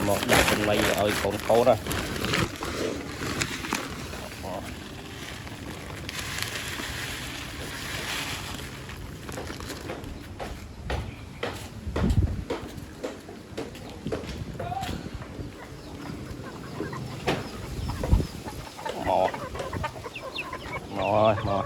một đặt bên đây ơi con phố đó mò mò mò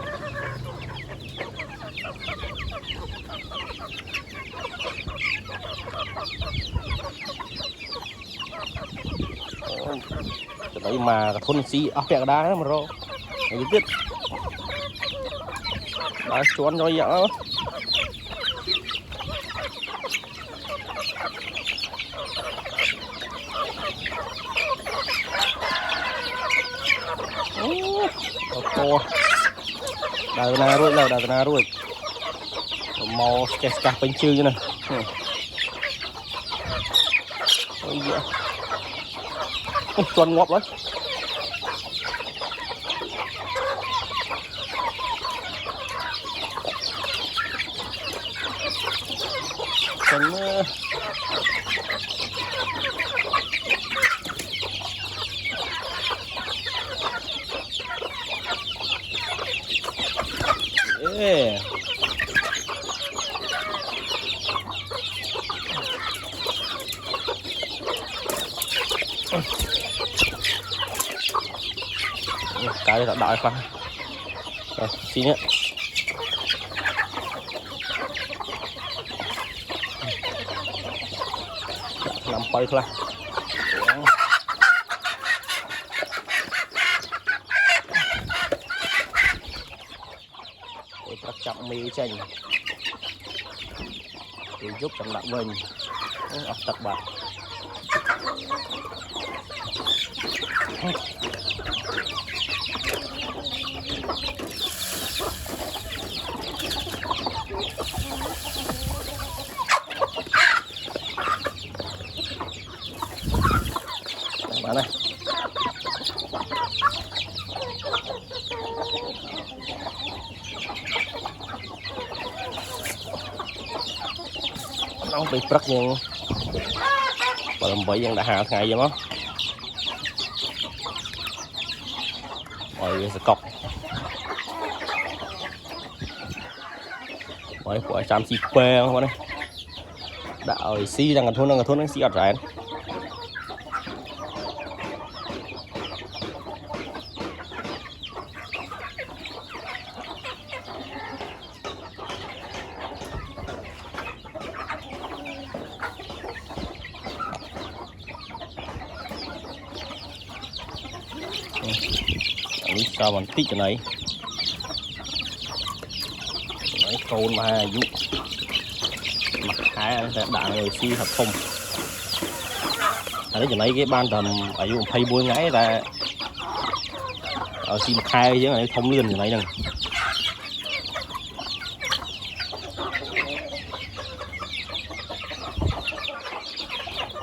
đấy mà thôn xí ốc kẹo đá đó mà rồi người biết đã chuồn rồi vậy to đào na ruồi là đào na ruồi màu cái cà bánh chưng như này chuồn ngọt đấy chuồn yeah. Cái này đã đợi khoan rồi xin nhé làm quay thôi để các trọng mì chanh để giúp cho bạn mình ốc tập bạn bạn này nó bị rất nhưng và làm vậy vẫn đã hạ ngày vậy đó rồi sẽ cọc rồi của trăm xì pê không này đã ở xì đang ngàn thôn nó xì ở rạn sao mình tích cái này đấy côn mà dụ mặt hai đã người si thật không đấy chỗ này cái ban tầm ở dụ thay bôi ngái là ở si mặt hai chứ này thông lươn chỗ này nè